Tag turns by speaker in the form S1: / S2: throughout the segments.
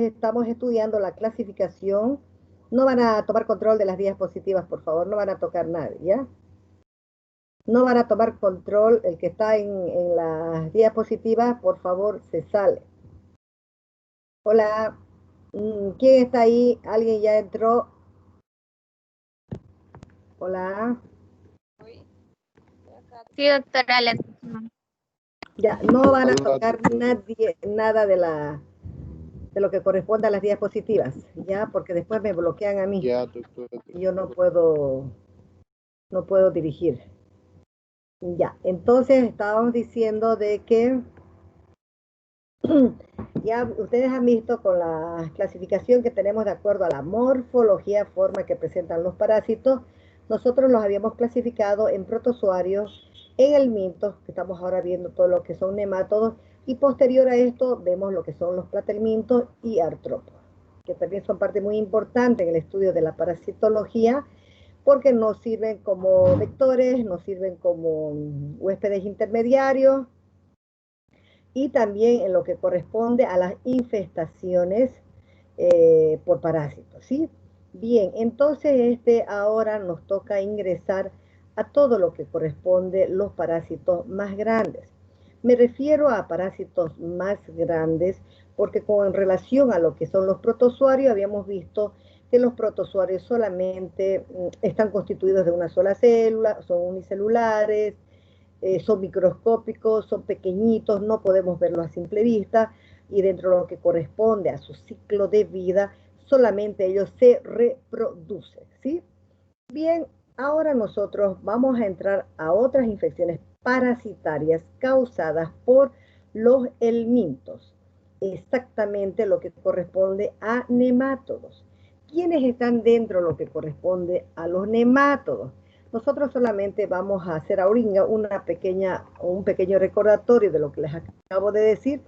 S1: estamos estudiando la clasificación. No van a tomar control de las diapositivas, por favor, no van a tocar nadie, ¿ya? No van a tomar control, el que está en las diapositivas, por favor, se sale. Hola, ¿quién está ahí? ¿Alguien ya entró? Hola.
S2: Sí, doctora.
S1: Ya, no van a tocar nadie, nada de lo que corresponde a las diapositivas, ya, porque después me bloquean a mí.
S3: Ya, doctora.
S1: Yo no puedo dirigir. Ya, entonces estábamos diciendo de que ya ustedes han visto con la clasificación que tenemos de acuerdo a la morfología, forma que presentan los parásitos, nosotros los habíamos clasificado en protozoarios, en helmintos, que estamos ahora viendo todo lo que son nemátodos, y posterior a esto vemos lo que son los platelmintos y artrópodos, que también son parte muy importante en el estudio de la parasitología, porque nos sirven como vectores, nos sirven como huéspedes intermediarios, y también en lo que corresponde a las infestaciones por parásitos, ¿sí? Bien, entonces ahora nos toca ingresar a todo lo que corresponde los parásitos más grandes. Me refiero a parásitos más grandes porque con relación a lo que son los protozoarios, habíamos visto que los protozoarios solamente están constituidos de una sola célula, son unicelulares, son microscópicos, son pequeñitos, no podemos verlos a simple vista, y dentro de lo que corresponde a su ciclo de vida, solamente ellos se reproducen, ¿sí? Bien, ahora nosotros vamos a entrar a otras infecciones parasitarias causadas por los helmintos, exactamente lo que corresponde a nemátodos. ¿Quiénes están dentro de lo que corresponde a los nemátodos? Nosotros solamente vamos a hacer ahorita un pequeño recordatorio de lo que les acabo de decir.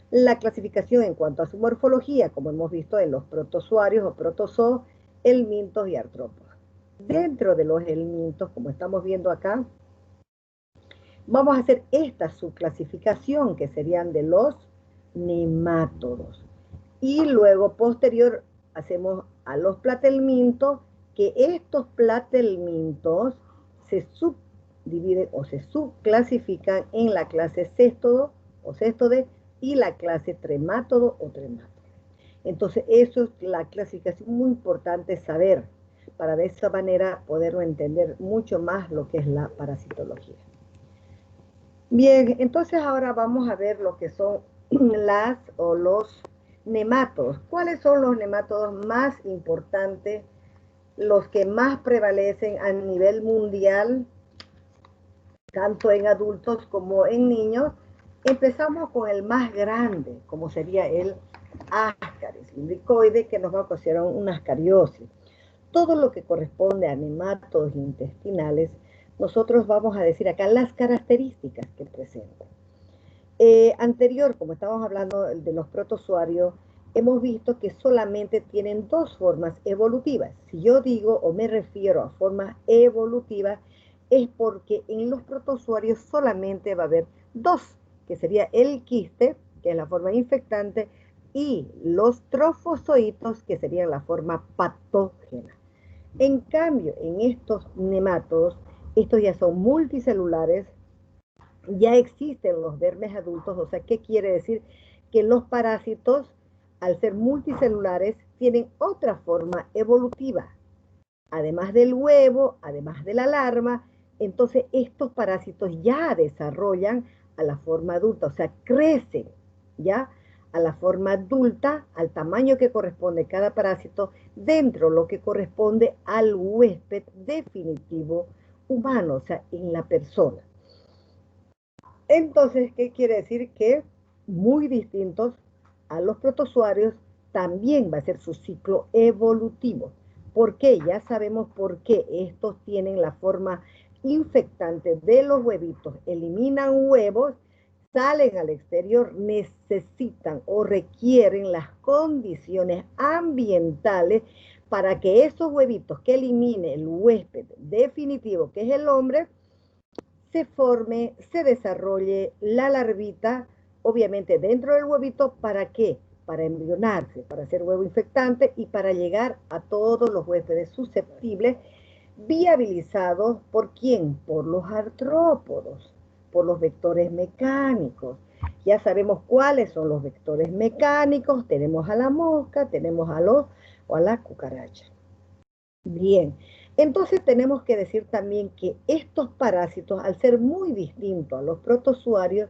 S1: La clasificación en cuanto a su morfología, como hemos visto en los protozoarios o protozoos, helmintos y artrópodos. Dentro de los helmintos, como estamos viendo acá, vamos a hacer esta subclasificación que serían de los nemátodos. Y luego, posterior, hacemos a los platelmintos, que estos platelmintos se subdividen o se subclasifican en la clase céstodo o céstode y la clase tremátodo o tremátodo. Entonces, eso es la clasificación muy importante saber, para de esa manera poderlo entender mucho más lo que es la parasitología. Bien, entonces ahora vamos a ver lo que son los nemátodos. ¿Cuáles son los nemátodos más importantes, los que más prevalecen a nivel mundial, tanto en adultos como en niños? Empezamos con el más grande, como sería el Ascaris lumbricoide, que nos va a ocasionar una ascariosis. Todo lo que corresponde a nemátodos intestinales, nosotros vamos a decir acá las características que presentan. Anterior, como estábamos hablando de los protozoarios, hemos visto que solamente tienen dos formas evolutivas. Si yo digo o me refiero a formas evolutivas, es porque en los protozoarios solamente va a haber dos, que sería el quiste, que es la forma infectante, y los trofozoitos, que serían la forma patógena. En cambio, en estos nemátodos, estos ya son multicelulares, ya existen los vermes adultos. O sea, ¿qué quiere decir? Que los parásitos, al ser multicelulares, tienen otra forma evolutiva. Además del huevo, además de la larva, entonces estos parásitos ya desarrollan a la forma adulta, o sea, crecen ya a la forma adulta, al tamaño que corresponde cada parásito, dentro de lo que corresponde al huésped definitivo humano, o sea, en la persona. Entonces, ¿qué quiere decir? Que muy distintos a los protozoarios, también va a ser su ciclo evolutivo. ¿Por qué? Ya sabemos por qué estos tienen la forma infectante de los huevitos, eliminan huevos, salen al exterior, necesitan o requieren las condiciones ambientales para que esos huevitos que elimine el huésped definitivo, que es el hombre, se forme, se desarrolle la larvita, obviamente dentro del huevito. ¿Para qué? para embrionarse, para ser huevo infectante y para llegar a todos los huéspedes susceptibles, viabilizados ¿por quién? Por los artrópodos, por los vectores mecánicos. Ya sabemos cuáles son los vectores mecánicos, tenemos a la mosca, tenemos a la cucaracha. Bien, entonces tenemos que decir también que estos parásitos, al ser muy distintos a los protozoarios,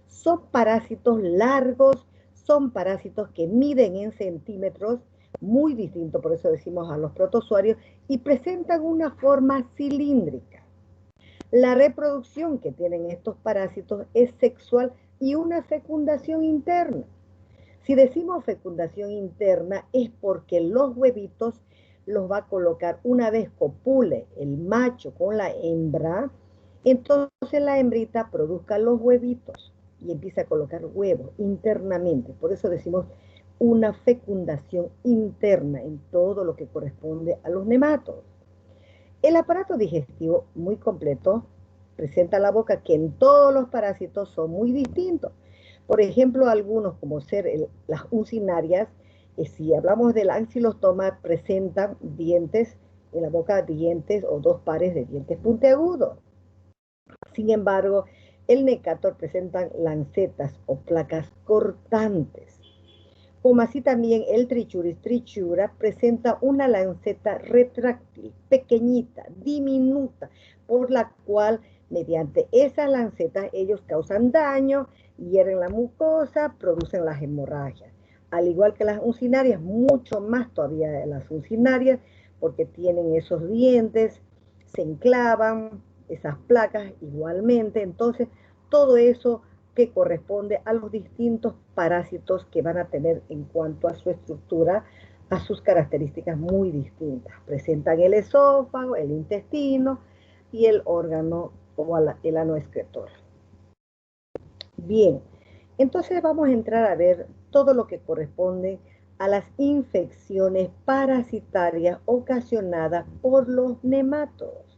S1: son parásitos largos, son parásitos que miden en centímetros, muy distinto, por eso decimos a los protozoarios, y presentan una forma cilíndrica. La reproducción que tienen estos parásitos es sexual y una fecundación interna. Si decimos fecundación interna es porque los huevitos los va a colocar una vez copule el macho con la hembra, entonces la hembrita produzca los huevitos y empieza a colocar huevos internamente. Por eso decimos una fecundación interna en todo lo que corresponde a los nemátodos. El aparato digestivo muy completo presenta la boca que en todos los parásitos son muy distintos. Por ejemplo, algunos como ser las uncinarias, si hablamos del ancilostoma, presentan dientes, en la boca dientes o dos pares de dientes puntiagudos. Sin embargo, el necator presenta lancetas o placas cortantes. Como así también el Trichuris trichura presenta una lanceta retráctil, pequeñita, diminuta, por la cual mediante esas lancetas ellos causan daño, hieren la mucosa, producen las hemorragias. Al igual que las uncinarias, mucho más todavía las uncinarias, porque tienen esos dientes, se enclavan, esas placas igualmente. Entonces, todo eso que corresponde a los distintos parásitos que van a tener en cuanto a su estructura, a sus características muy distintas. Presentan el esófago, el intestino y el órgano como el ano excretor. Bien, entonces vamos a entrar a ver todo lo que corresponde a las infecciones parasitarias ocasionadas por los nemátodos.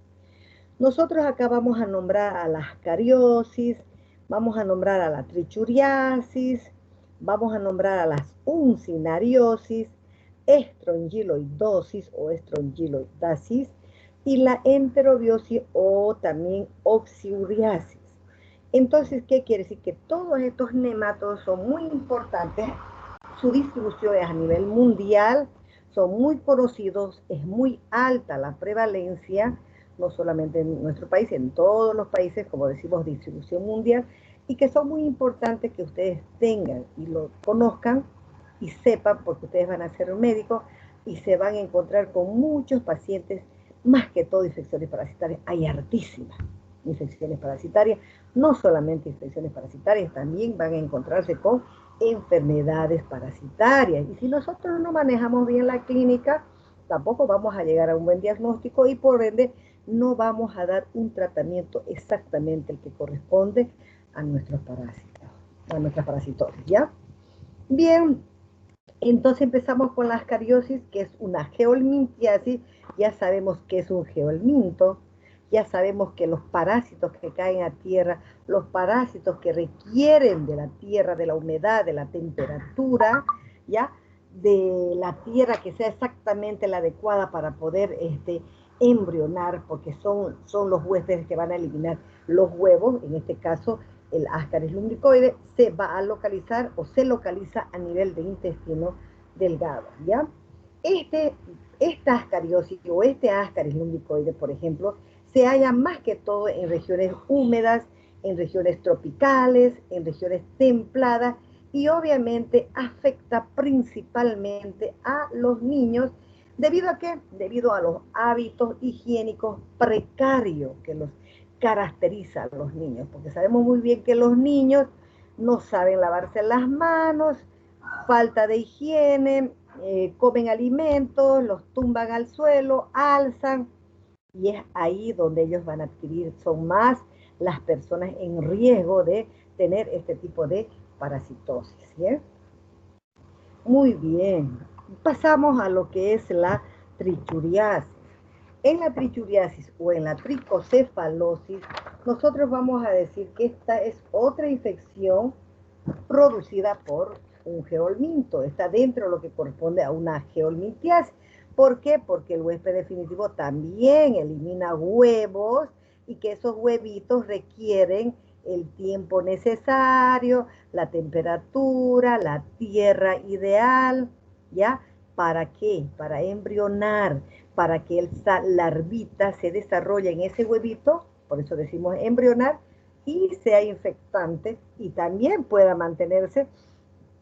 S1: Nosotros acá vamos a nombrar a la ascariosis, vamos a nombrar a la trichuriasis, vamos a nombrar a las uncinariosis, estrongiloidosis o estrongiloidasis y la enterobiosis o también oxiuriasis. Entonces, ¿qué quiere decir? Que todos estos nemátodos son muy importantes, su distribución es a nivel mundial, son muy conocidos, es muy alta la prevalencia, no solamente en nuestro país, en todos los países, como decimos, distribución mundial, y que son muy importantes que ustedes tengan y lo conozcan y sepan, porque ustedes van a ser médicos y se van a encontrar con muchos pacientes, más que todo infecciones parasitarias. Hay hartísimas infecciones parasitarias, no solamente infecciones parasitarias, también van a encontrarse con enfermedades parasitarias. Y si nosotros no manejamos bien la clínica, tampoco vamos a llegar a un buen diagnóstico y por ende no vamos a dar un tratamiento exactamente el que corresponde a nuestros parásitos, a nuestras parasitosis, ¿ya? Bien, entonces empezamos con la ascariosis, que es una geohelminthiasis. Ya sabemos que es un geohelminto, ya sabemos que los parásitos que caen a tierra, los parásitos que requieren de la tierra, de la humedad, de la temperatura, ¿ya? De la tierra que sea exactamente la adecuada para poder embrionar, porque son los huéspedes que van a eliminar los huevos, en este caso el Ascaris lumbricoide, se va a localizar o se localiza a nivel de intestino delgado, ¿ya? Esta ascariosis o este Ascaris lumbricoide, por ejemplo, se halla más que todo en regiones húmedas, en regiones tropicales, en regiones templadas, y obviamente afecta principalmente a los niños. ¿Debido a qué? Debido a los hábitos higiénicos precarios que los caracteriza a los niños, porque sabemos muy bien que los niños no saben lavarse las manos, falta de higiene, comen alimentos, los tumban al suelo, alzan, y es ahí donde ellos van a adquirir, son más las personas en riesgo de tener este tipo de parasitosis, ¿sí? Muy bien, pasamos a lo que es la trichuriasis. En la trichuriasis o en la tricocefalosis, nosotros vamos a decir que esta es otra infección producida por un geolminto. Está dentro de lo que corresponde a una geolmintiasis. ¿Por qué? Porque el huésped definitivo también elimina huevos y que esos huevitos requieren el tiempo necesario, la temperatura, la tierra ideal, ¿ya? ¿Para qué? Para embrionar, para que esa larvita se desarrolle en ese huevito, por eso decimos embrionar, y sea infectante y también pueda mantenerse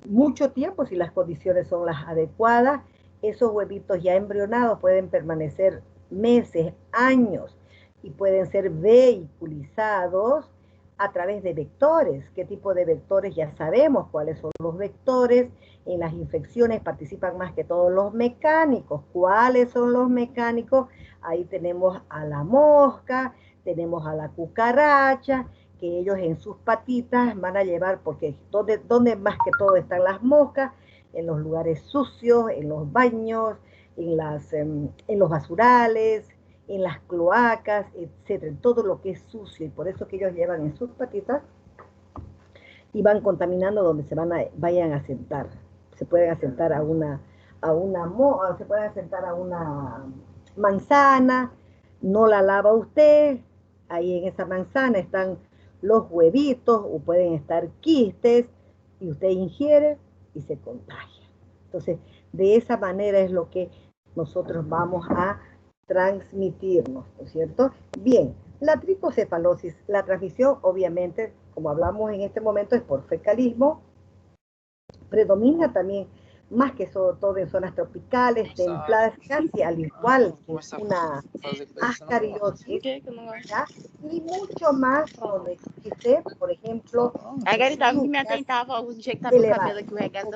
S1: mucho tiempo si las condiciones son las adecuadas. Esos huevitos ya embrionados pueden permanecer meses, años y pueden ser vehiculizados a través de vectores. ¿Qué tipo de vectores? Ya sabemos cuáles son los vectores. En las infecciones participan más que todos los mecánicos. ¿Cuáles son los mecánicos? Ahí tenemos a la mosca, tenemos a la cucaracha, que ellos en sus patitas van a llevar, porque donde más que todo están las moscas, en los lugares sucios, en los baños, en los basurales, en las cloacas, etcétera, todo lo que es sucio, y por eso que ellos llevan en sus patitas y van contaminando donde vayan a sentar. Se pueden asentar se pueden asentar a una manzana, no la lava usted, ahí en esa manzana están los huevitos o pueden estar quistes y usted ingiere y se contagia. Entonces, de esa manera es lo que nosotros vamos a transmitirnos, ¿no es cierto? Bien, la tricocefalosis, la transmisión obviamente, como hablamos en este momento, es por fecalismo, predomina también más que todo en zonas tropicales, templadas, casi al igual que una ascariosis, ¿ya? Y mucho más cuando existe, por ejemplo, lluvias elevadas,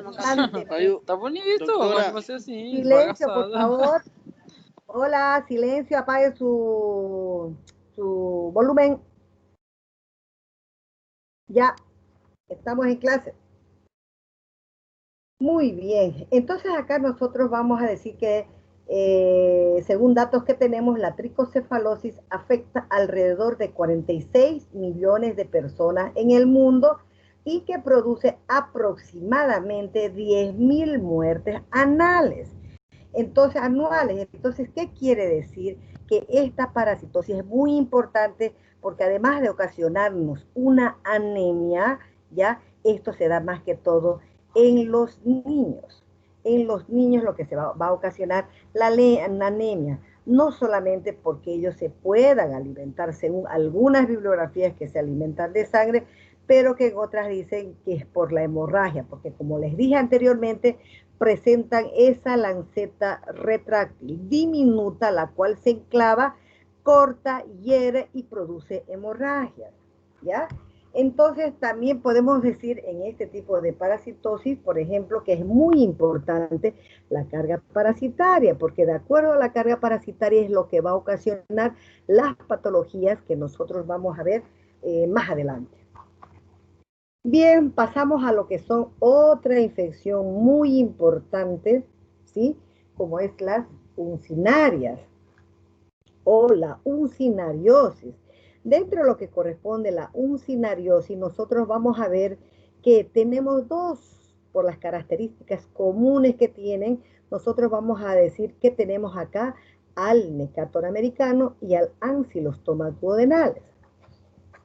S1: constantemente.
S2: Tá bonito, eu gosto de você assim,
S1: Silencio, por
S2: esbagaçada.
S1: favor. Hola, silencio, apague su volumen. Ya, estamos en clase. Muy bien, entonces acá nosotros vamos a decir que según datos que tenemos, la tricocefalosis afecta alrededor de 46 millones de personas en el mundo y que produce aproximadamente 10.000 muertes anuales. Entonces, ¿qué quiere decir? Que esta parasitosis es muy importante porque además de ocasionarnos una anemia, ya esto se da más que todo en los niños. En los niños lo que se va a ocasionar la anemia, no solamente porque ellos se puedan alimentar, según algunas bibliografías que se alimentan de sangre, pero que en otras dicen que es por la hemorragia, porque como les dije anteriormente, presentan esa lanceta retráctil diminuta, la cual se enclava, corta, hiere y produce hemorragias, ¿ya? Entonces también podemos decir en este tipo de parasitosis, por ejemplo, que es muy importante la carga parasitaria, porque de acuerdo a la carga parasitaria es lo que va a ocasionar las patologías que nosotros vamos a ver más adelante. Bien, pasamos a lo que son otra infección muy importante, ¿sí? Como es las uncinarias o la uncinariosis. Dentro de lo que corresponde a la uncinariosis, nosotros vamos a ver que tenemos dos, por las características comunes que tienen, nosotros vamos a decir que tenemos acá al Necator americano y al Ancylostoma duodenales.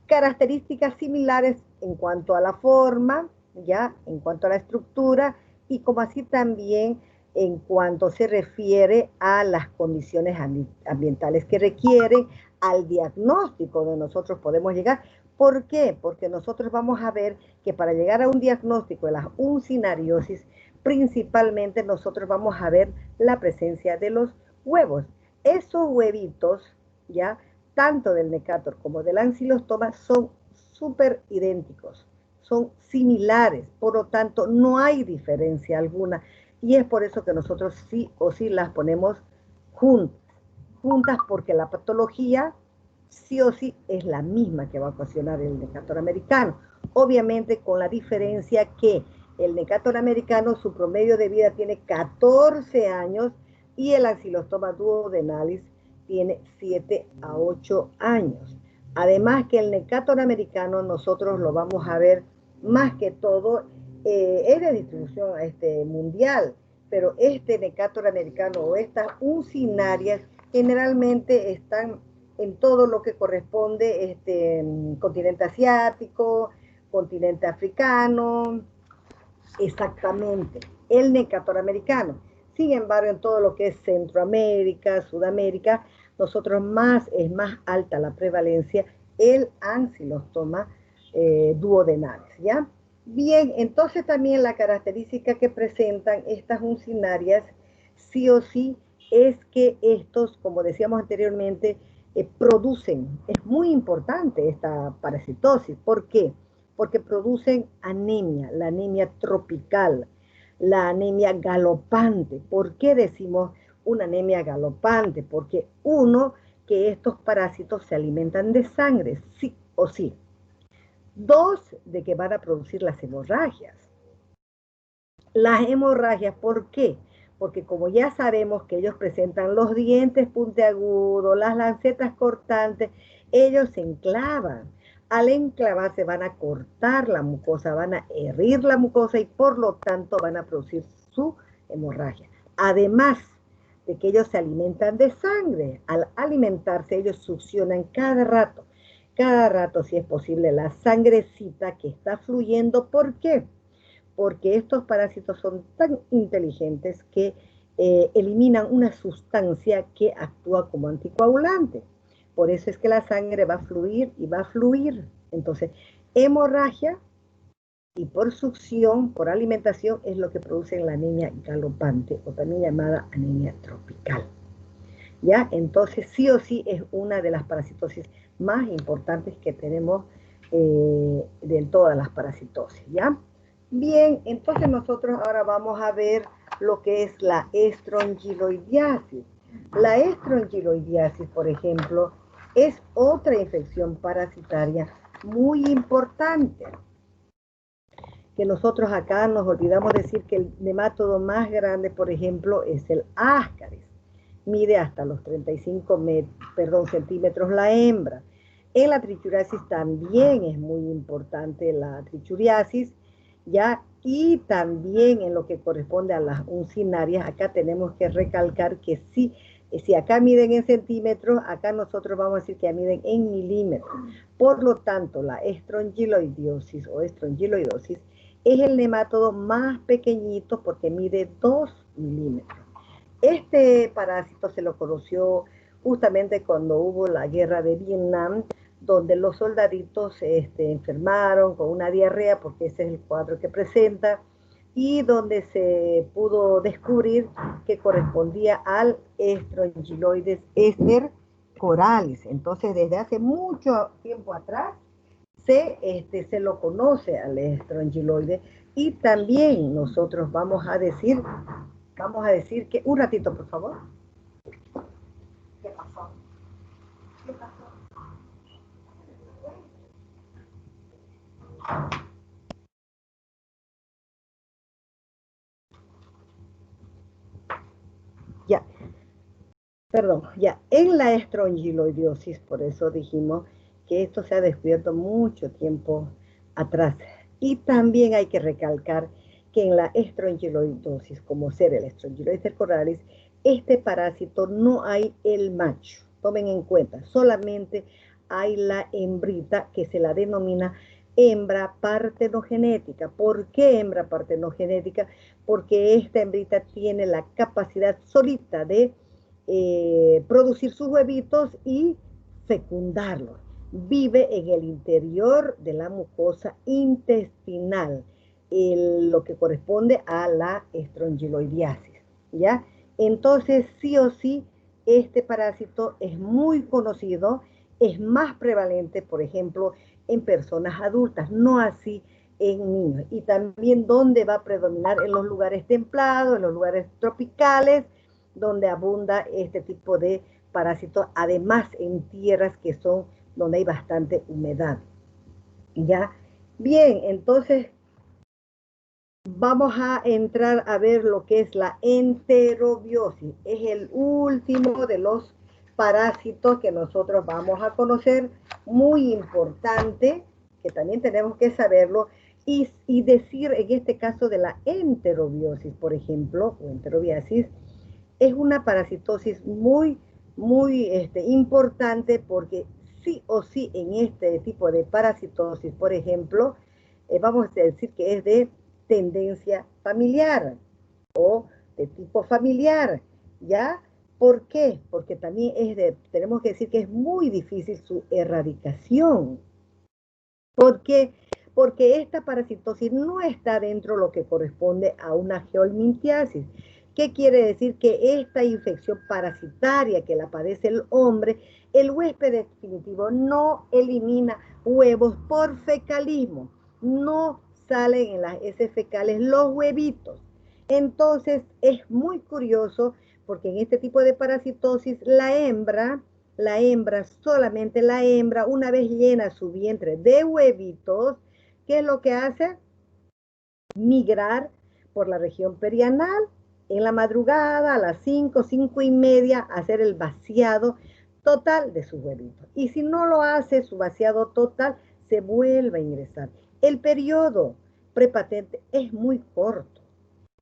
S1: Características similares en cuanto a la forma, ya, en cuanto a la estructura y como así también en cuanto se refiere a las condiciones ambientales que requieren, al diagnóstico de nosotros podemos llegar. ¿Por qué? Porque nosotros vamos a ver que para llegar a un diagnóstico de la uncinariosis, principalmente nosotros vamos a ver la presencia de los huevos. Esos huevitos, ya, tanto del Necator como del Ancylostoma son súper idénticos, son similares, por lo tanto no hay diferencia alguna y es por eso que nosotros sí o sí las ponemos juntas porque la patología sí o sí es la misma que va a ocasionar el Necator americano, obviamente con la diferencia que el Necator americano su promedio de vida tiene 14 años y el Ancylostoma duodenalis tiene 7 a 8 años. Además que el Necator americano nosotros lo vamos a ver más que todo es de distribución mundial, pero este Necator americano o estas uncinarias generalmente están en todo lo que corresponde continente asiático, continente africano, exactamente, el Necator americano. Sin embargo, en todo lo que es Centroamérica, Sudamérica, nosotros es más alta la prevalencia, el Ancylostoma duodenales, ¿ya? Bien, entonces también la característica que presentan estas uncinarias, sí o sí, es que estos, como decíamos anteriormente, producen, es muy importante esta parasitosis. ¿Por qué? Porque producen anemia, la anemia tropical, la anemia galopante. ¿Por qué decimos una anemia galopante? Porque uno, que estos parásitos se alimentan de sangre, sí o sí. Dos, de que van a producir las hemorragias. Las hemorragias, ¿por qué? Porque como ya sabemos que ellos presentan los dientes puntiagudos, las lancetas cortantes, ellos se enclavan. Al enclavarse van a cortar la mucosa, van a herir la mucosa y por lo tanto van a producir su hemorragia. Además de que ellos se alimentan de sangre, al alimentarse ellos succionan cada rato, si es posible, la sangrecita que está fluyendo. ¿Por qué? Porque estos parásitos son tan inteligentes que eliminan una sustancia que actúa como anticoagulante. Por eso es que la sangre va a fluir y va a fluir. Entonces, hemorragia y por succión, por alimentación, es lo que produce la anemia galopante o también llamada anemia tropical. ¿Ya? Entonces, sí o sí es una de las parasitosis más importantes que tenemos de todas las parasitosis, ¿ya? Bien, entonces nosotros ahora vamos a ver lo que es la estrongiloidiasis. La estrongiloidiasis, por ejemplo, es otra infección parasitaria muy importante, que nosotros acá nos olvidamos decir que el nematodo más grande, por ejemplo, es el Ascaris. Mide hasta los 35 centímetros la hembra. En la trichuriasis también es muy importante la trichuriasis, ¿ya? Y también en lo que corresponde a las uncinarias, acá tenemos que recalcar que sí, si acá miden en centímetros, acá nosotros vamos a decir que miden en milímetros. Por lo tanto, la estrongiloidiosis o estrongiloidosis es el nematodo más pequeñito porque mide 2 milímetros. Este parásito se lo conoció justamente cuando hubo la guerra de Vietnam, donde los soldaditos enfermaron con una diarrea, porque ese es el cuadro que presenta, y donde se pudo descubrir que correspondía al Strongyloides estercoralis. Entonces, desde hace mucho tiempo atrás, se lo conoce al estrongiloide, y también nosotros vamos a decir que, un ratito por favor. ¿Qué pasó? ¿Qué pasó? Ya, perdón, ya, en la estrongiloidosis, por eso dijimos que esto se ha descubierto mucho tiempo atrás. Y también hay que recalcar que en la estrongiloidosis, como ser el Strongyloides estercoralis, este parásito no hay el macho. Tomen en cuenta, solamente hay la hembrita, que se la denomina hembra partenogenética. ¿Por qué hembra partenogenética? Porque esta hembrita tiene la capacidad solita de producir sus huevitos y fecundarlos. Vive en el interior de la mucosa intestinal, lo que corresponde a la estrongiloidiasis, ¿ya? Entonces, sí o sí, este parásito es muy conocido, es más prevalente, por ejemplo, en personas adultas, no así en niños. Y también donde va a predominar en los lugares templados, en los lugares tropicales, donde abunda este tipo de parásitos, además en tierras que son donde hay bastante humedad. ¿Ya? Bien, entonces vamos a entrar a ver lo que es la enterobiosis. Es el último de los parásitos que nosotros vamos a conocer, muy importante, que también tenemos que saberlo, Y decir en este caso de la enterobiosis, por ejemplo, o enterobiasis, es una parasitosis muy importante porque sí o sí en este tipo de parasitosis, por ejemplo, vamos a decir que es de tendencia familiar o de tipo familiar, ¿ya? ¿Por qué? Porque también tenemos que decir que es muy difícil su erradicación. ¿Por qué? Porque esta parasitosis no está dentro de lo que corresponde a una geolmintiasis. ¿Qué quiere decir? Que esta infección parasitaria que la padece el hombre, el huésped definitivo no elimina huevos por fecalismo, no salen en las heces fecales los huevitos. Entonces es muy curioso porque en este tipo de parasitosis solamente la hembra, una vez llena su vientre de huevitos, ¿qué es lo que hace? Migrar por la región perianal en la madrugada a las 5, 5:30, hacer el vaciado total de sus huevitos. Y si no lo hace su vaciado total, se vuelve a ingresar. El periodo prepatente es muy corto.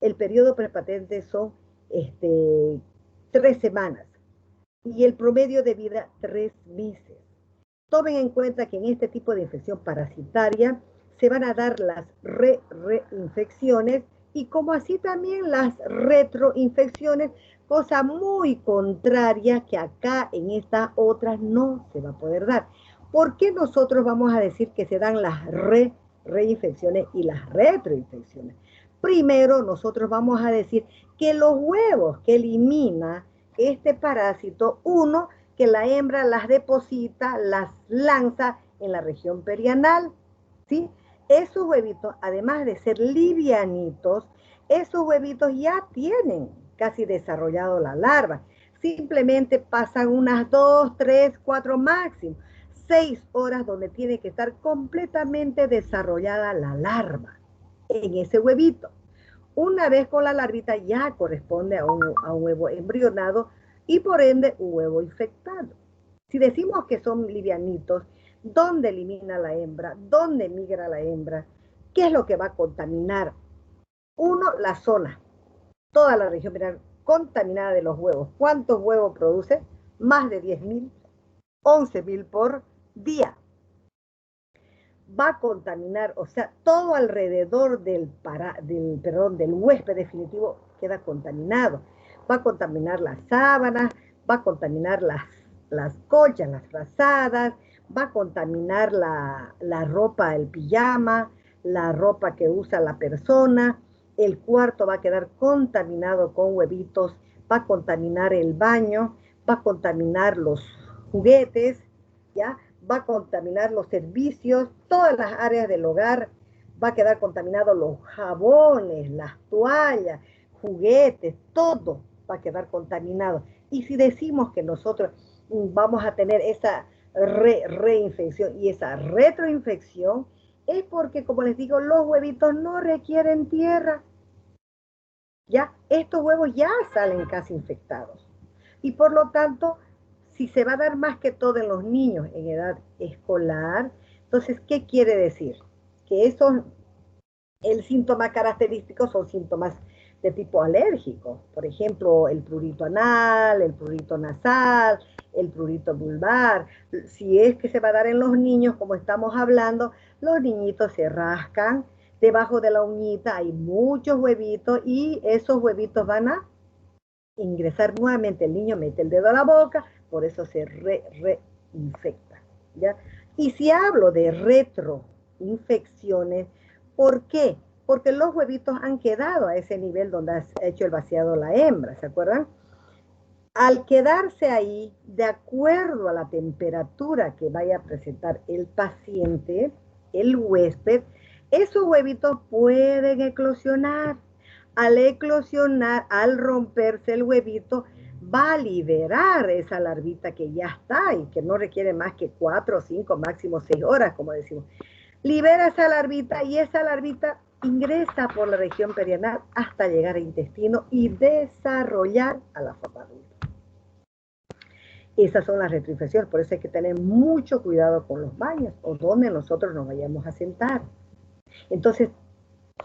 S1: El periodo prepatente son 3 semanas y el promedio de vida 3 meses. Tomen en cuenta que en este tipo de infección parasitaria se van a dar las reinfecciones y como así también las retroinfecciones, cosa muy contraria que acá en estas otras no se va a poder dar. ¿Por qué nosotros vamos a decir que se dan las reinfecciones y las retroinfecciones? Primero, nosotros vamos a decir que los huevos que elimina este parásito, uno, que la hembra las deposita, las lanza en la región perianal, ¿sí? Esos huevitos, además de ser livianitos, esos huevitos ya tienen casi desarrollado la larva. Simplemente pasan unas 2, 3, 4 máximo, 6 horas donde tiene que estar completamente desarrollada la larva en ese huevito. Una vez con la larvita ya corresponde a un huevo embrionado y por ende un huevo infectado. Si decimos que son livianitos, ¿dónde elimina la hembra? ¿Dónde migra la hembra? ¿Qué es lo que va a contaminar? Uno, la zona, toda la región contaminada de los huevos. ¿Cuántos huevos produce? Más de 10.000, 11.000 por día. Va a contaminar, o sea, todo alrededor del huésped definitivo queda contaminado. Va a contaminar las sábanas, va a contaminar las colchas, las frazadas, va a contaminar la ropa, el pijama, la ropa que usa la persona, el cuarto va a quedar contaminado con huevitos, va a contaminar el baño, va a contaminar los juguetes, ¿ya? Va a contaminar los servicios, todas las áreas del hogar, va a quedar contaminado los jabones, las toallas, juguetes, todo va a quedar contaminado. Y si decimos que nosotros vamos a tener esa reinfección y esa retroinfección, es porque, como les digo, los huevitos no requieren tierra. Ya, estos huevos ya salen casi infectados. Y por lo tanto, si se va a dar más que todo en los niños en edad escolar, entonces, ¿qué quiere decir? Que el síntoma característico son síntomas de tipo alérgico. Por ejemplo, el prurito anal, el prurito nasal, el prurito vulvar. Si es que se va a dar en los niños, como estamos hablando, los niñitos se rascan, debajo de la uñita hay muchos huevitos y esos huevitos van a ingresar nuevamente. El niño mete el dedo a la boca, por eso se reinfecta, ¿ya? Y si hablo de retroinfecciones, ¿por qué? Porque los huevitos han quedado a ese nivel donde ha hecho el vaciado la hembra, ¿se acuerdan? Al quedarse ahí, de acuerdo a la temperatura que vaya a presentar el paciente, el huésped, esos huevitos pueden eclosionar. Al eclosionar, al romperse el huevito, va a liberar esa larvita que ya está y que no requiere más que 4, 5, máximo 6 horas, como decimos. Libera esa larvita y esa larvita ingresa por la región perianal hasta llegar al intestino y desarrollar a la forma adulta. Esas son las retroinfecciones, por eso hay que tener mucho cuidado con los baños o donde nosotros nos vayamos a sentar. Entonces,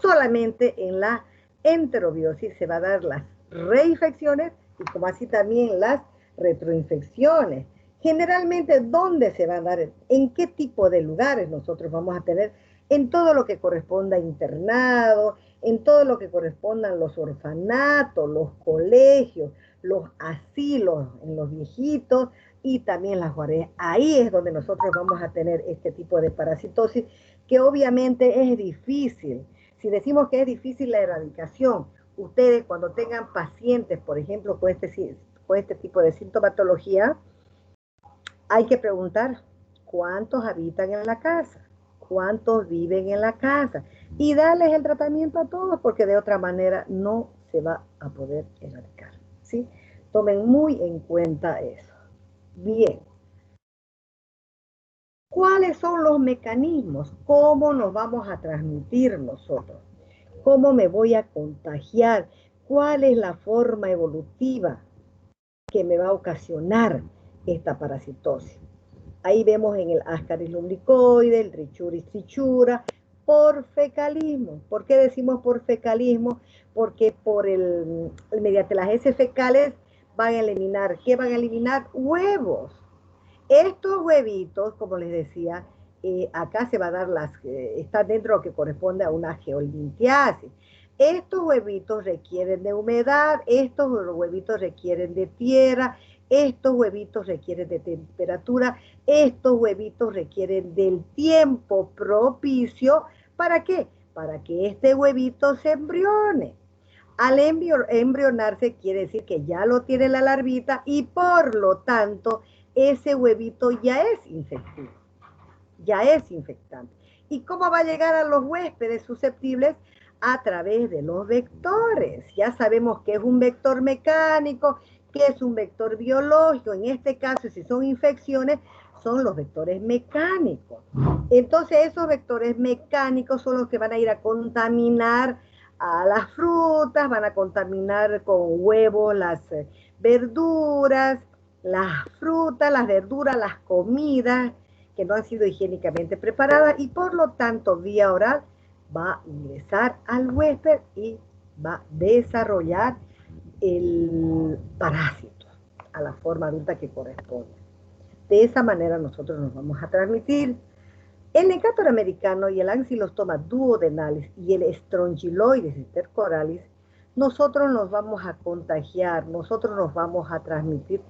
S1: solamente en la enterobiosis se va a dar las reinfecciones y como así también las retroinfecciones. Generalmente, ¿dónde se va a dar? ¿En qué tipo de lugares nosotros vamos a tener? En todo lo que corresponda a internado, en todo lo que correspondan los orfanatos, los colegios, los asilos en los viejitos y también las guarderías. Ahí es donde nosotros vamos a tener este tipo de parasitosis que obviamente es difícil. Si decimos que es difícil la erradicación, ustedes cuando tengan pacientes, por ejemplo, con este tipo de sintomatología, hay que preguntar cuántos habitan en la casa, cuántos viven en la casa y darles el tratamiento a todos porque de otra manera no se va a poder erradicar, ¿sí? Tomen muy en cuenta eso. Bien. ¿Cuáles son los mecanismos? ¿Cómo nos vamos a transmitir nosotros? ¿Cómo me voy a contagiar? ¿Cuál es la forma evolutiva que me va a ocasionar esta parasitosis? Ahí vemos en el Ascaris lumbricoide, el Trichuris trichura, por fecalismo. ¿Por qué decimos por fecalismo? Porque mediante las heces fecales van a eliminar, ¿qué van a eliminar? Huevos. Estos huevitos, como les decía, acá se va a dar está dentro de lo que corresponde a una geolintiasis. Estos huevitos requieren de humedad, estos huevitos requieren de tierra, estos huevitos requieren de temperatura, estos huevitos requieren del tiempo propicio. ¿Para qué? Para que este huevito se embrione. Al embrionarse quiere decir que ya lo tiene la larvita y por lo tanto ese huevito ya es infectivo, ya es infectante. ¿Y cómo va a llegar a los huéspedes susceptibles? A través de los vectores. Ya sabemos que es un vector mecánico, que es un vector biológico. En este caso, si son infecciones, son los vectores mecánicos. Entonces, esos vectores mecánicos son los que van a ir a contaminar a las frutas, van a contaminar con huevos las verduras, las frutas, las verduras, las comidas que no han sido higiénicamente preparadas y por lo tanto vía oral va a ingresar al huésped y va a desarrollar el parásito a la forma adulta que corresponde. De esa manera nosotros nos vamos a transmitir. El Necator americano y el Ancylostoma duodenalis y el Strongyloides intercoralis, nosotros nos vamos a contagiar, nosotros nos vamos a transmitir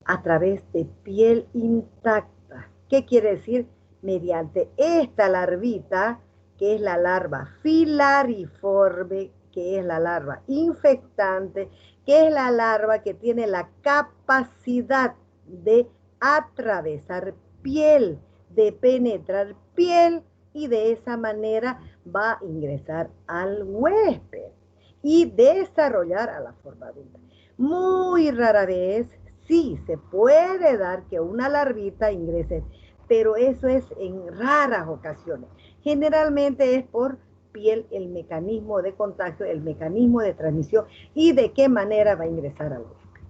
S1: a través de piel intacta. ¿Qué quiere decir? Mediante esta larvita, que es la larva filariforme, que es la larva infectante, que es la larva que tiene la capacidad de atravesar piel, de penetrar piel y de esa manera va a ingresar al huésped y desarrollar a la forma adulta. Muy rara vez sí se puede dar que una larvita ingrese, pero eso es en raras ocasiones. Generalmente es por piel el mecanismo de contagio, el mecanismo de transmisión y de qué manera va a ingresar al huésped.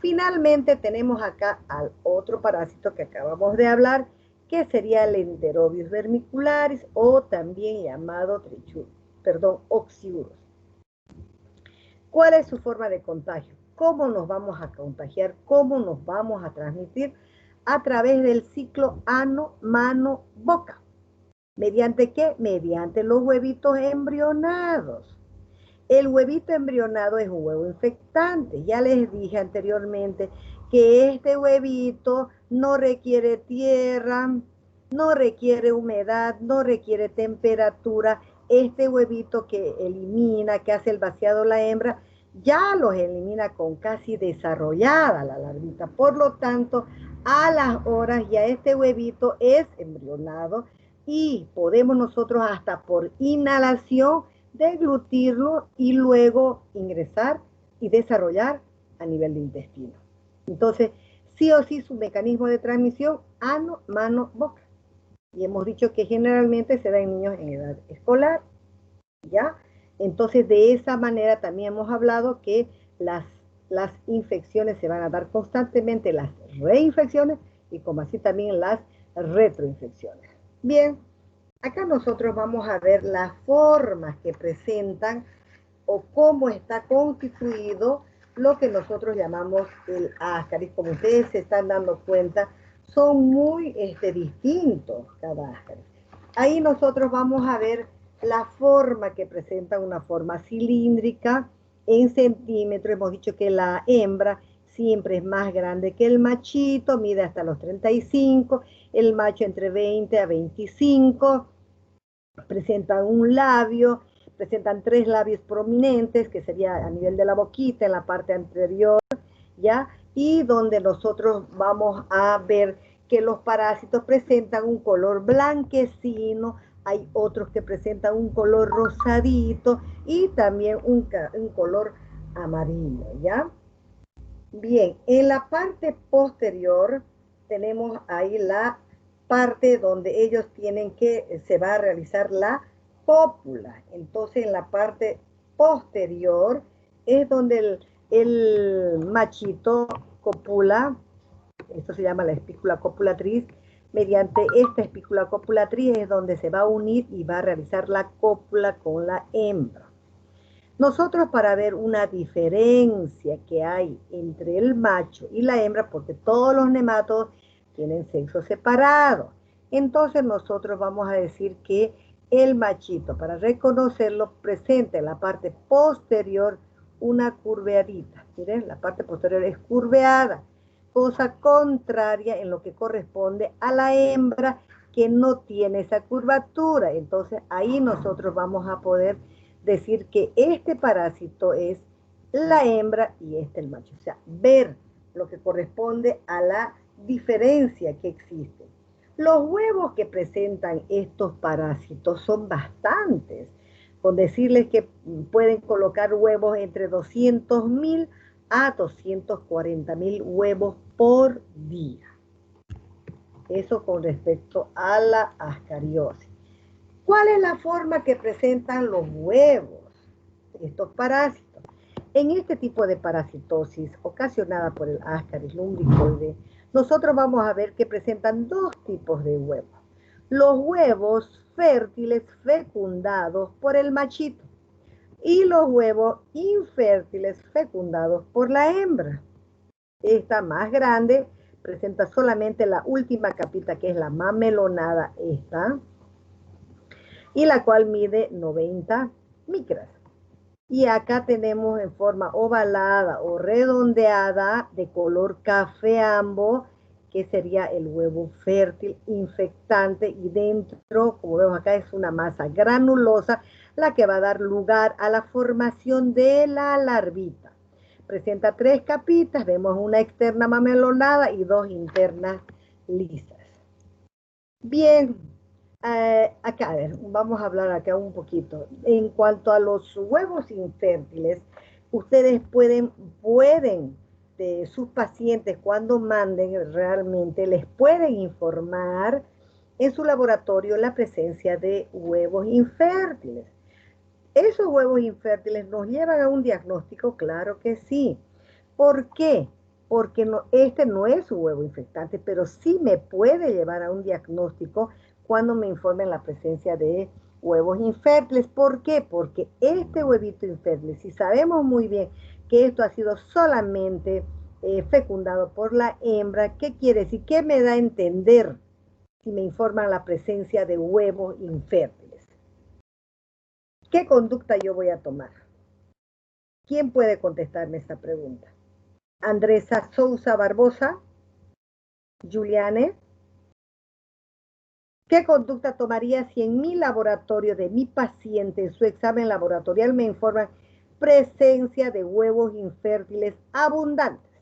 S1: Finalmente tenemos acá al otro parásito que acabamos de hablar, que sería el Enterobius vermicularis o también llamado oxiurus. ¿Cuál es su forma de contagio? ¿Cómo nos vamos a contagiar? ¿Cómo nos vamos a transmitir? A través del ciclo ano, mano, boca. ¿Mediante qué? Mediante los huevitos embrionados. El huevito embrionado es un huevo infectante. Ya les dije anteriormente que este huevito no requiere tierra, no requiere humedad, no requiere temperatura. Este huevito que elimina, que hace el vaciado la hembra, ya los elimina con casi desarrollada la larvita. Por lo tanto, a las horas ya este huevito es embrionado y podemos nosotros hasta por inhalación deglutirlo y luego ingresar y desarrollar a nivel de intestino. Entonces, sí o sí su mecanismo de transmisión, ano, mano, boca. Y hemos dicho que generalmente se da en niños en edad escolar, ¿ya? Entonces, de esa manera también hemos hablado que las infecciones se van a dar constantemente, las reinfecciones y como así también las retroinfecciones. Bien, Acá nosotros vamos a ver las formas que presentan o cómo está constituido lo que nosotros llamamos el áscaris. Como ustedes se están dando cuenta, son muy distintos cada áscaris. Ahí nosotros vamos a ver la forma que presenta una forma cilíndrica en centímetros. Hemos dicho que la hembra siempre es más grande que el machito, mide hasta los 35, el macho entre 20 a 25, presentan un labio, presentan 3 labios prominentes, que sería a nivel de la boquita, en la parte anterior, ¿ya? Y donde nosotros vamos a ver que los parásitos presentan un color blanquecino, hay otros que presentan un color rosadito y también un color amarillo, ¿ya? Bien, en la parte posterior tenemos ahí la parte donde ellos tienen que, se va a realizar la cópula. Entonces en la parte posterior es donde el machito copula, esto se llama la espícula copulatriz, mediante esta espícula copulatriz es donde se va a unir y va a realizar la cópula con la hembra. Nosotros para ver una diferencia que hay entre el macho y la hembra, porque todos los nematodos tienen sexo separado, entonces nosotros vamos a decir que el machito, para reconocerlo, presenta en la parte posterior una curveadita. Miren, la parte posterior es curveada, cosa contraria en lo que corresponde a la hembra que no tiene esa curvatura. Entonces ahí nosotros vamos a poder decir que este parásito es la hembra y este el macho. O sea, ver lo que corresponde a la diferencia que existe. Los huevos que presentan estos parásitos son bastantes. Con decirles que pueden colocar huevos entre 200.000 a 240.000 huevos por día. Eso con respecto a la ascariosis. ¿Cuál es la forma que presentan los huevos de estos parásitos? En este tipo de parasitosis ocasionada por el Ascaris lumbricoides, nosotros vamos a ver que presentan dos tipos de huevos. Los huevos fértiles fecundados por el machito y los huevos infértiles fecundados por la hembra. Esta más grande presenta solamente la última capita, que es la mamelonada esta, y la cual mide 90 micras. Y acá tenemos en forma ovalada o redondeada de color café ambo, que sería el huevo fértil infectante, y dentro, como vemos acá, es una masa granulosa la que va a dar lugar a la formación de la larvita. Presenta 3 capitas, vemos una externa mamelonada y 2 internas lisas. Bien, acá, a ver, vamos a hablar acá un poquito. En cuanto a los huevos infértiles, ustedes pueden de sus pacientes, cuando manden realmente, les pueden informar en su laboratorio la presencia de huevos infértiles. ¿Esos huevos infértiles nos llevan a un diagnóstico? Claro que sí. ¿Por qué? Porque este no es un huevo infectante, pero sí me puede llevar a un diagnóstico cuando me informen la presencia de huevos infértiles. ¿Por qué? Porque este huevito infértil, si sabemos muy bien que esto ha sido solamente fecundado por la hembra, ¿qué quiere decir? ¿Qué me da a entender si me informan la presencia de huevos infértiles? ¿Qué conducta yo voy a tomar? ¿Quién puede contestarme esta pregunta? Andresa Sousa Barbosa, Juliane. ¿Qué conducta tomaría si en mi laboratorio de mi paciente, en su examen laboratorial, me informan presencia de huevos infértiles abundantes?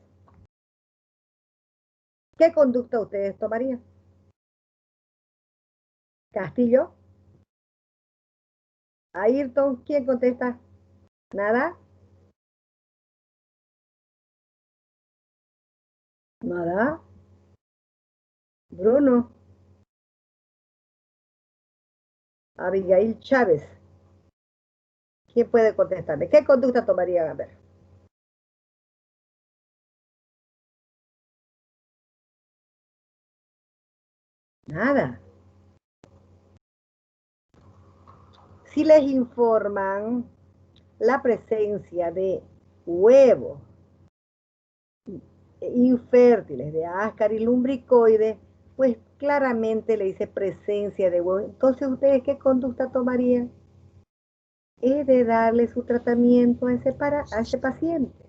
S1: ¿Qué conducta ustedes tomarían? Castillo, Ayrton, ¿quién contesta? ¿Nada? ¿Nada? Bruno, Abigail Chávez, ¿quién puede contestarme? ¿Qué conducta tomarían? A ver. Nada. Si les informan la presencia de huevos infértiles de Ascaris lumbricoides, pues claramente le dice presencia de huevos. Entonces, ¿ustedes qué conducta tomarían? Es de darle su tratamiento a ese paciente.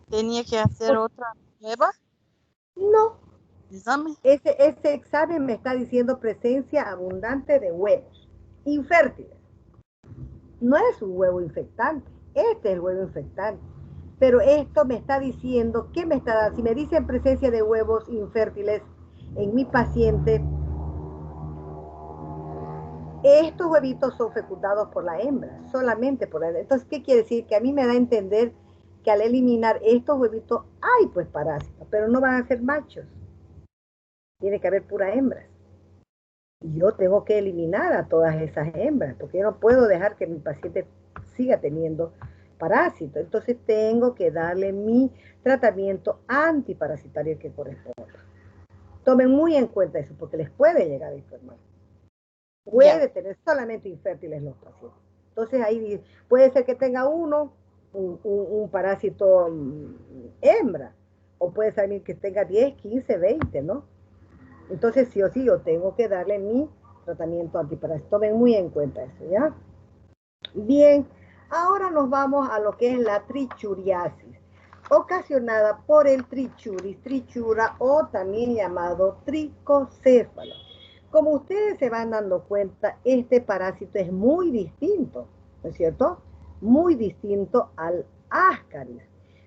S3: ¿Tenía que hacer otra prueba?
S1: No.
S3: Examen.
S1: Ese examen me está diciendo presencia abundante de huevos infértiles. No es un huevo infectante, este es el huevo infectante. Pero esto me está diciendo, ¿qué me está dando? Si me dicen presencia de huevos infértiles en mi paciente, estos huevitos son fecundados por la hembra, solamente por la hembra. Entonces, ¿qué quiere decir? Que a mí me da a entender que al eliminar estos huevitos hay pues parásitos, pero no van a ser machos. Tiene que haber puras hembras. Y yo tengo que eliminar a todas esas hembras, porque yo no puedo dejar que mi paciente siga teniendo parásitos. Entonces tengo que darle mi tratamiento antiparasitario que corresponda. Tomen muy en cuenta eso, porque les puede llegar a enfermar. Puede tener solamente infértiles los pacientes. Entonces ahí puede ser que tenga un parásito hembra, o puede ser que tenga 10, 15, 20, ¿no? Entonces sí o sí yo tengo que darle mi tratamiento antiparasitario. Tomen muy en cuenta eso, ¿ya? Bien, ahora nos vamos a lo que es la trichuriasis, ocasionada por el trichuris trichura o también llamado tricocéfalo. Como ustedes se van dando cuenta, este parásito es muy distinto, ¿no es cierto? Muy distinto al Ascaris.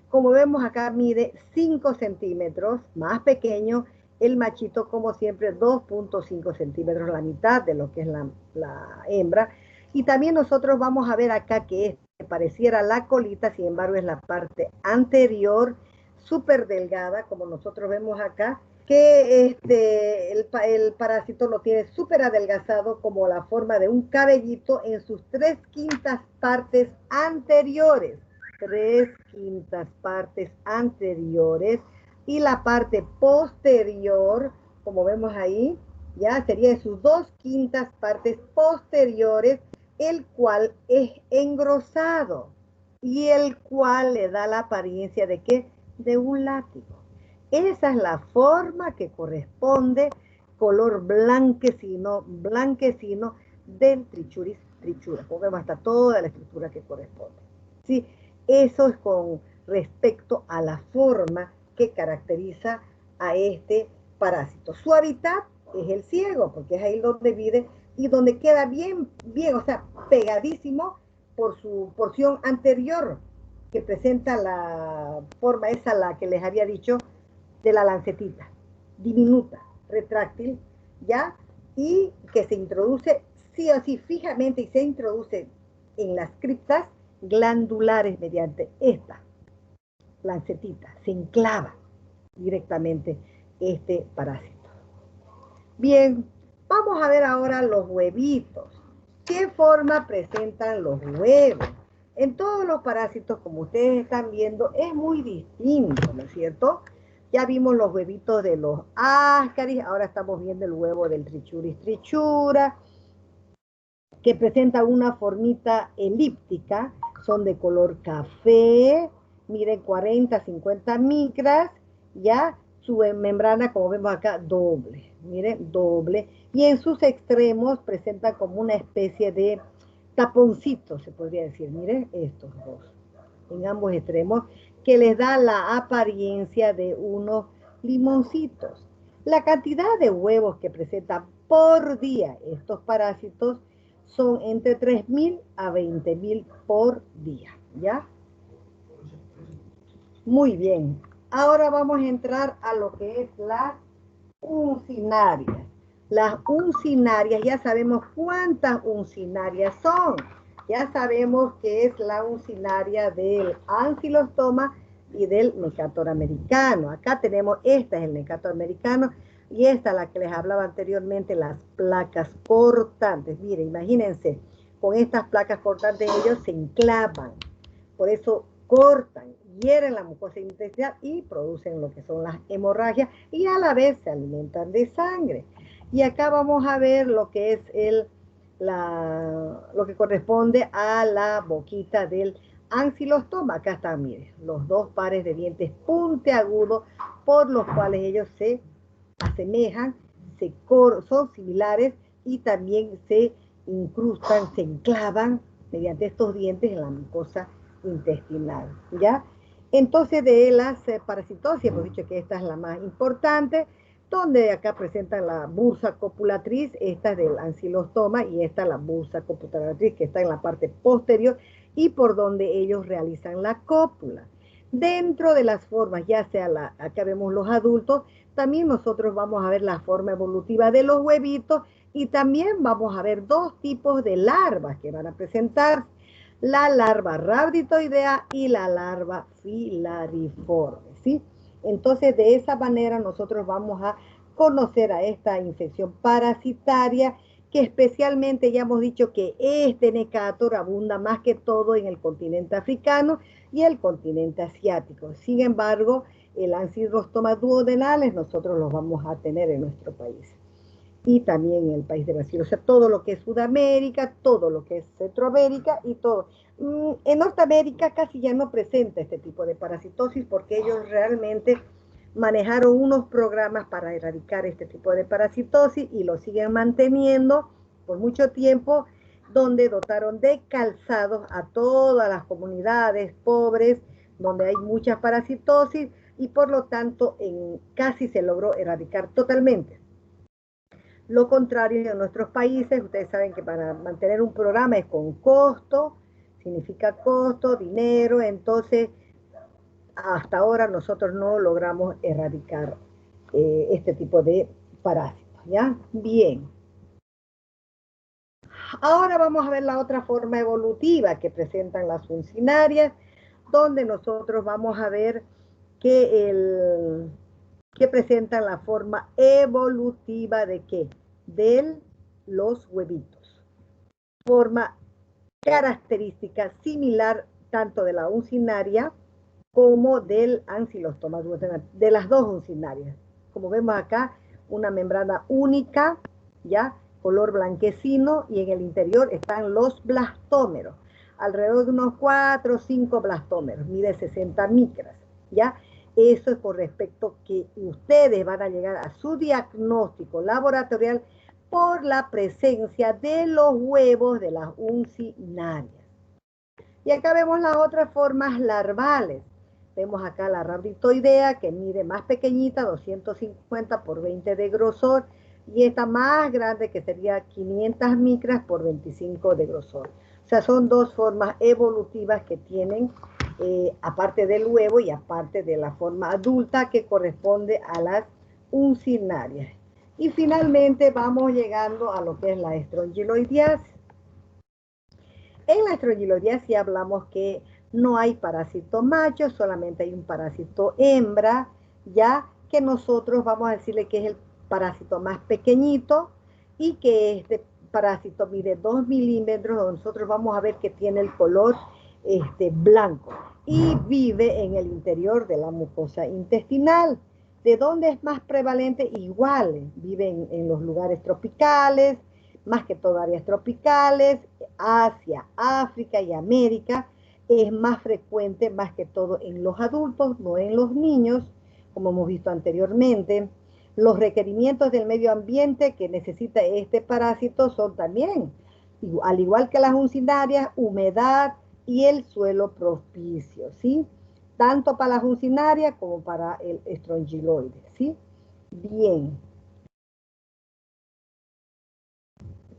S1: Como vemos acá, mide 5 centímetros, más pequeño. El machito, como siempre, 2.5 centímetros, la mitad de lo que es la hembra. Y también nosotros vamos a ver acá que pareciera la colita, sin embargo es la parte anterior, súper delgada, como nosotros vemos acá, que el parásito lo tiene súper adelgazado como la forma de un cabellito en sus 3/5 partes anteriores. 3/5 partes anteriores. Y la parte posterior, como vemos ahí, ya sería de sus 2/5 partes posteriores, el cual es engrosado y el cual le da la apariencia de ¿qué? De un látigo. Esa es la forma que corresponde, color blanquecino, blanquecino del trichuris trichura. Vemos hasta toda la estructura que corresponde. ¿Sí? Eso es con respecto a la forma que caracteriza a este parásito. Su hábitat es el ciego, porque es ahí donde vive y donde queda bien, o sea, pegadísimo por su porción anterior, que presenta la forma esa, la que les había dicho, de la lancetita, diminuta, retráctil, ¿ya? Y que se introduce sí o sí fijamente y se introduce en las criptas glandulares mediante esta lancetita, se enclava directamente este parásito. Bien, vamos a ver ahora los huevitos. ¿Qué forma presentan los huevos? En todos los parásitos, como ustedes están viendo, es muy distinto, ¿no es cierto? Ya vimos los huevitos de los Ascaris, ahora estamos viendo el huevo del trichuris trichura, que presenta una formita elíptica, son de color café, miren 40, 50 micras, ya su membrana, como vemos acá, doble, miren, doble, y en sus extremos presenta como una especie de taponcito, se podría decir, miren estos dos, en ambos extremos, que les da la apariencia de unos limoncitos. La cantidad de huevos que presentan por día estos parásitos son entre 3.000 a 20.000 por día, ¿ya? Muy bien. Ahora vamos a entrar a lo que es las uncinarias. Las uncinarias, ya sabemos cuántas uncinarias son. Ya sabemos que es la uncinaria del ancilostoma y del Necator americano. Acá tenemos, esta es el Necator americano, y esta, la que les hablaba anteriormente, las placas cortantes. Miren, imagínense, con estas placas cortantes ellos se enclavan. Por eso cortan, hieren la mucosa intestinal y producen lo que son las hemorragias y a la vez se alimentan de sangre. Y acá vamos a ver lo que es el lo que corresponde a la boquita del ancilostoma. Acá están, miren, los dos pares de dientes puntiagudos por los cuales ellos se asemejan, son similares y también se incrustan, se enclavan mediante estos dientes en la mucosa intestinal, ¿ya? Entonces, de las parasitosis, hemos dicho que esta es la más importante, donde acá presentan la bursa copulatriz, esta es del ancilostoma, y esta la bursa copulatriz, que está en la parte posterior, y por donde ellos realizan la cópula. Dentro de las formas, ya sea acá vemos los adultos, también nosotros vamos a ver la forma evolutiva de los huevitos, y también vamos a ver dos tipos de larvas que van a presentar, la larva rhabditoidea y la larva filariforme, ¿sí? Entonces, de esa manera nosotros vamos a conocer a esta infección parasitaria, que especialmente ya hemos dicho que este Necator abunda más que todo en el continente africano y el continente asiático. Sin embargo, el ancilostoma duodenales nosotros los vamos a tener en nuestro país y también en el país de Brasil. O sea, todo lo que es Sudamérica, todo lo que es Centroamérica y todo. En Norteamérica casi ya no presenta este tipo de parasitosis porque ellos realmente manejaron unos programas para erradicar este tipo de parasitosis y lo siguen manteniendo por mucho tiempo, donde dotaron de calzados a todas las comunidades pobres donde hay mucha parasitosis y por lo tanto casi se logró erradicar totalmente. Lo contrario en nuestros países, ustedes saben que para mantener un programa es con costo, significa costo, dinero, entonces hasta ahora nosotros no logramos erradicar este tipo de parásitos, ¿ya? Bien. Ahora vamos a ver la otra forma evolutiva que presentan las funcionarias, donde nosotros vamos a ver que presentan la forma evolutiva de ¿qué? De los huevitos. Forma característica similar tanto de la uncinaria como del ancilostoma, de las dos uncinarias. Como vemos acá, una membrana única, ya, color blanquecino, y en el interior están los blastómeros, alrededor de unos 4 o 5 blastómeros, mide 60 micras, ya. Eso es con respecto que ustedes van a llegar a su diagnóstico laboratorial por la presencia de los huevos de las uncinarias. Y acá vemos las otras formas larvales. Vemos acá la rhabditoidea, que mide más pequeñita, 250 por 20 de grosor, y esta más grande, que sería 500 micras por 25 de grosor. O sea, son dos formas evolutivas que tienen, aparte del huevo y aparte de la forma adulta que corresponde a las uncinarias. Y finalmente vamos llegando a lo que es la estrongiloidiasis. En la estrongiloidiasis hablamos que no hay parásito macho, solamente hay un parásito hembra, ya que nosotros vamos a decirle que es el parásito más pequeñito y que este parásito mide 2 milímetros, nosotros vamos a ver que tiene el color blanco y vive en el interior de la mucosa intestinal. ¿De dónde es más prevalente? Igual, vive en los lugares tropicales, más que todo áreas tropicales, Asia, África y América. Es más frecuente, más que todo en los adultos, no en los niños, como hemos visto anteriormente. Los requerimientos del medio ambiente que necesita este parásito son también, al igual que las uncinarias, humedad y el suelo propicio, ¿sí? Tanto para las uncinarias como para el estrongiloide, ¿sí? Bien.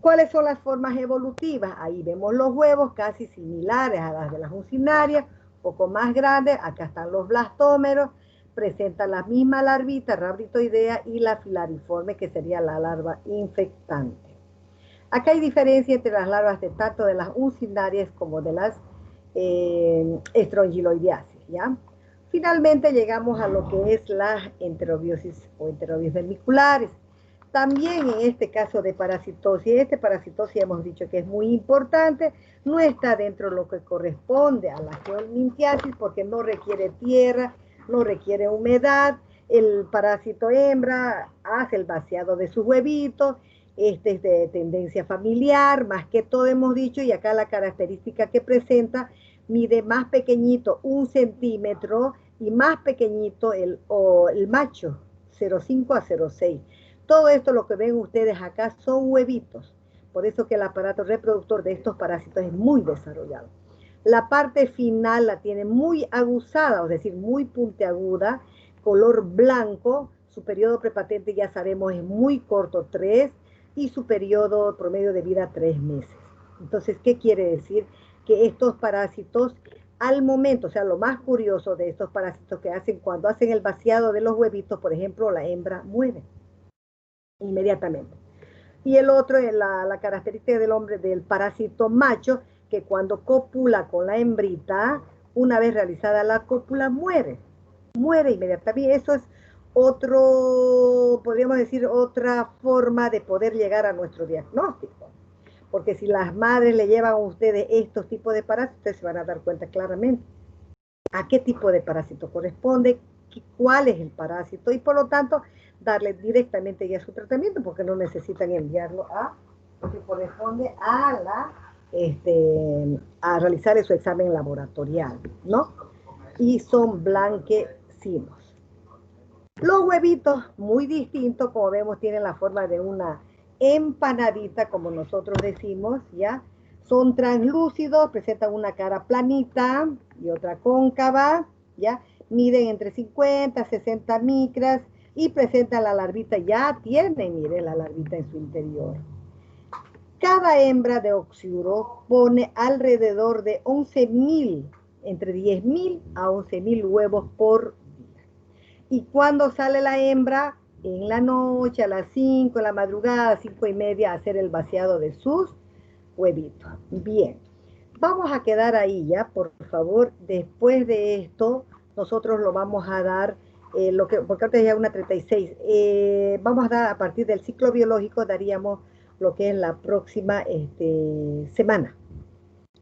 S1: ¿Cuáles son las formas evolutivas? Ahí vemos los huevos casi similares a las de las uncinarias, un poco más grandes. Acá están los blastómeros, presentan la misma larvita, rhabditoidea, y la filariforme, que sería la larva infectante. Acá hay diferencia entre las larvas de tanto de las uncinarias como de las estrongiloidiasis, ¿ya? Finalmente llegamos a lo que es la enterobiosis o enterobiosis vermiculares. También en este caso de parasitosis, hemos dicho que es muy importante, no está dentro de lo que corresponde a la geomintiasis porque no requiere tierra, no requiere humedad, el parásito hembra hace el vaciado de sus huevitos, Este es de tendencia familiar, más que todo hemos dicho, y acá la característica que presenta, mide más pequeñito 1 centímetro y más pequeñito el macho, 0,5 a 0,6. Todo esto lo que ven ustedes acá son huevitos, por eso que el aparato reproductor de estos parásitos es muy desarrollado. La parte final la tiene muy aguzada, es decir, muy puntiaguda, color blanco, su periodo prepatente ya sabemos es muy corto, 3, y su periodo promedio de vida 3 meses. Entonces, ¿qué quiere decir? Que estos parásitos, al momento, o sea, lo más curioso de estos parásitos que hacen, cuando hacen el vaciado de los huevitos, por ejemplo, la hembra muere inmediatamente. Y el otro es la característica del hombre, del parásito macho, que cuando copula con la hembrita, una vez realizada la cópula, muere inmediatamente. Eso es otro, podríamos decir, otra forma de poder llegar a nuestro diagnóstico. Porque si las madres le llevan a ustedes estos tipos de parásitos, ustedes se van a dar cuenta claramente a qué tipo de parásito corresponde, cuál es el parásito, y por lo tanto, darle directamente ya su tratamiento, porque no necesitan enviarlo a lo que corresponde a realizar su examen laboratorial, ¿no? Y son blanquecinos. Los huevitos, muy distintos, como vemos, tienen la forma de una empanadita, como nosotros decimos, ¿ya? Son translúcidos, presentan una cara planita y otra cóncava, ¿ya? Miden entre 50 a 60 micras y presentan la larvita, ya tienen, miren, la larvita en su interior. Cada hembra de Oxyuro pone alrededor de 11.000, entre 10.000 a 11.000 huevos por día. Y cuando sale la hembra, en la noche, a las 5, en la madrugada, 5:30, a hacer el vaciado de sus huevitos. Bien, vamos a quedar ahí ya, por favor. Después de esto, nosotros lo vamos a dar, porque ahorita ya es 1:36. Vamos a dar, a partir del ciclo biológico, daríamos lo que es la próxima semana.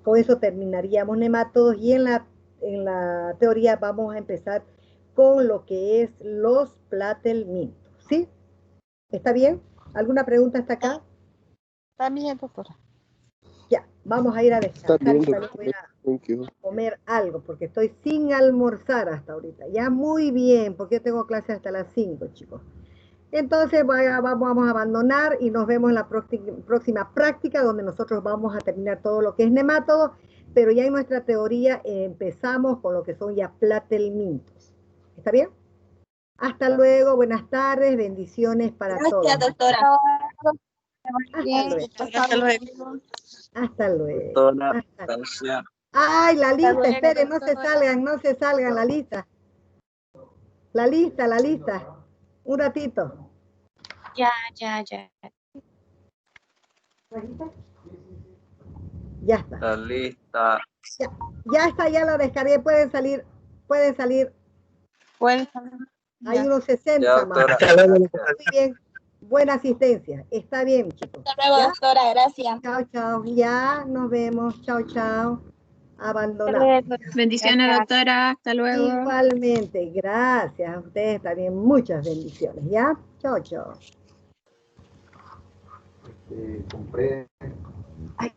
S1: Con eso terminaríamos nematodos y en la teoría vamos a empezar con lo que es los platelmintos, ¿sí? ¿Está bien? ¿Alguna pregunta hasta acá?
S3: Está bien, doctora.
S1: Ya, vamos a ir a descansar y voy a comer algo, porque estoy sin almorzar hasta ahorita. Ya, muy bien, porque yo tengo clase hasta las 5, chicos. Entonces vamos a abandonar y nos vemos en la próxima práctica, donde nosotros vamos a terminar todo lo que es nemátodo, pero ya en nuestra teoría empezamos con lo que son ya platelmintos. ¿Está bien? Hasta luego, buenas tardes, bendiciones para todos.
S4: Gracias, doctora.
S1: Hasta luego. Hasta luego.
S2: Doctora, gracias.
S1: Ay, la lista,
S4: luego,
S1: esperen, no
S4: doctora.
S1: se salgan, la lista. La lista. Un ratito.
S4: Ya.
S1: Ya está.
S2: La lista.
S1: Ya está, ya la descargué, pueden salir.
S3: Bueno,
S1: Hay unos 60
S2: Ya,
S1: más.
S2: doctora.
S1: Muy bien, buena asistencia. Está bien, chicos.
S4: Hasta luego,
S1: ¿Ya?
S4: doctora. Gracias.
S1: Chao. Ya, nos vemos. Chao. Abandonado.
S5: Bendiciones, doctora. Hasta luego.
S1: Igualmente, gracias a ustedes también. Muchas bendiciones. ¿Ya? Chao.
S6: Compré.
S1: Ay,